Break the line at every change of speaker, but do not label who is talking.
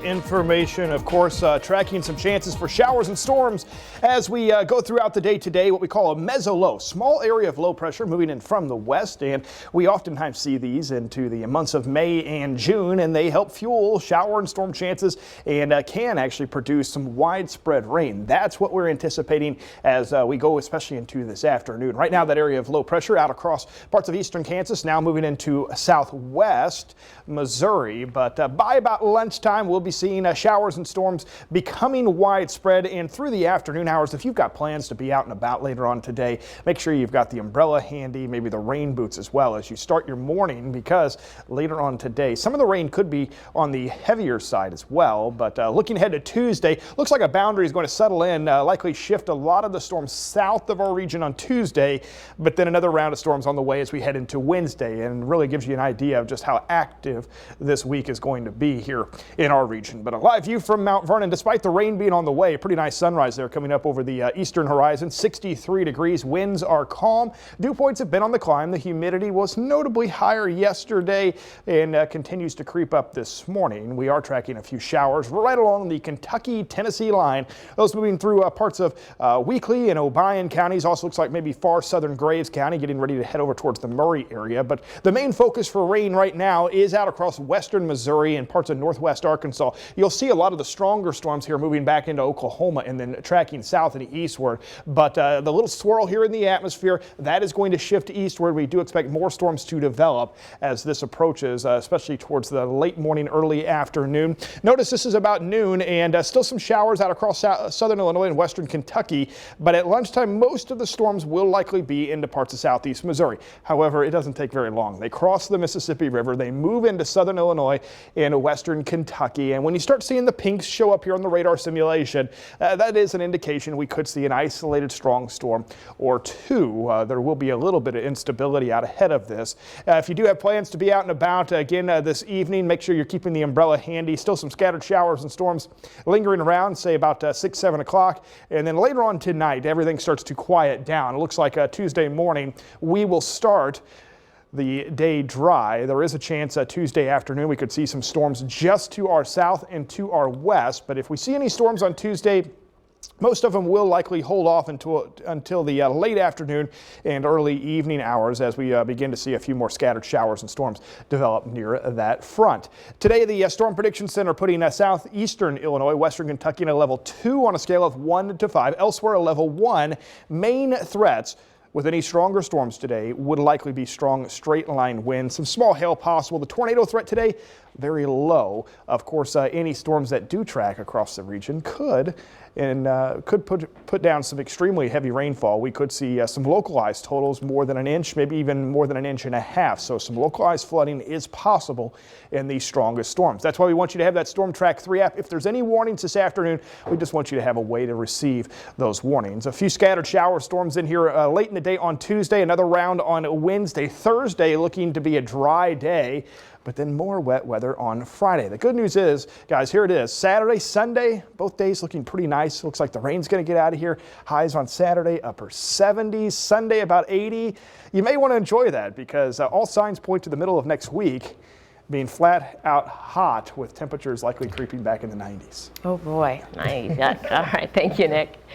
Information, of course, tracking some chances for showers and storms as we go throughout the day today. What we call a meso-low, small area of low pressure moving in from the west, and we oftentimes see these into the months of May and June, and they help fuel shower and storm chances and can actually produce some widespread rain. That's what we're anticipating as we go especially into this afternoon. Right now, that area of low pressure out across parts of eastern Kansas, now moving into southwest Missouri, but by about lunchtime we'll be seeing showers and storms becoming widespread, and through the afternoon hours, if you've got plans to be out and about later on today, make sure you've got the umbrella handy, maybe the rain boots as well as you start your morning, because later on today some of the rain could be on the heavier side as well. But looking ahead to Tuesday, looks like a boundary is going to settle in, likely shift a lot of the storms south of our region on Tuesday, but then another round of storms on the way as we head into Wednesday, and really gives you an idea of just how active this week is going to be here in our region. But a live view from Mount Vernon, despite the rain being on the way, pretty nice sunrise there coming up over the eastern horizon. 63 degrees, winds are calm, dew points have been on the climb. The humidity was notably higher yesterday and continues to creep up this morning. We are tracking a few showers right along the Kentucky-Tennessee line, those moving through parts of Weakley and Obion counties. Also looks like maybe far southern Graves County, getting ready to head over towards the Murray area. But the main focus for rain right now is out across western Missouri and parts of northwest Arkansas. You'll see a lot of the stronger storms here moving back into Oklahoma and then tracking south and eastward. But the little swirl here in the atmosphere, that is going to shift eastward. We do expect more storms to develop as this approaches, especially towards the late morning, early afternoon. Notice this is about noon, and still some showers out across southern Illinois and western Kentucky. But at lunchtime, most of the storms will likely be into parts of southeast Missouri. However, it doesn't take very long. They cross the Mississippi River, they move into southern Illinois and western Kentucky. And when you start seeing the pinks show up here on the radar simulation, that is an indication we could see an isolated strong storm or two. There will be a little bit of instability out ahead of this. If you do have plans to be out and about again this evening, make sure you're keeping the umbrella handy. Still some scattered showers and storms lingering around, say about 6, 7 o'clock. And then later on tonight, everything starts to quiet down. It looks like Tuesday morning we will start the day dry. There is a chance Tuesday afternoon we could see some storms just to our south and to our west. But if we see any storms on Tuesday, most of them will likely hold off until the late afternoon and early evening hours as we begin to see a few more scattered showers and storms develop near that front. Today, the Storm Prediction Center putting southeastern Illinois, western Kentucky in a level 2 on a scale of 1 to 5. Elsewhere, a level 1. Main threats with any stronger storms today would likely be strong straight line winds, some small hail possible. The tornado threat today, very low. Of course, any storms that do track across the region could put down some extremely heavy rainfall. We could see some localized totals more than an inch, maybe even more than an inch and a half. So some localized flooding is possible in these strongest storms. That's why we want you to have that Storm Track 3 app. If there's any warnings this afternoon, we just want you to have a way to receive those warnings. A few scattered shower storms in here late in the day on Tuesday, another round on Wednesday. Thursday looking to be a dry day, but then more wet weather on Friday. The good news is, guys, here it is. Saturday, Sunday, both days looking pretty nice. Looks like the rain's going to get out of here. Highs on Saturday, upper 70s. Sunday, about 80. You may want to enjoy that because all signs point to the middle of next week being flat out hot with temperatures likely creeping back in the 90s.
Oh boy. All right. Thank you, Nick.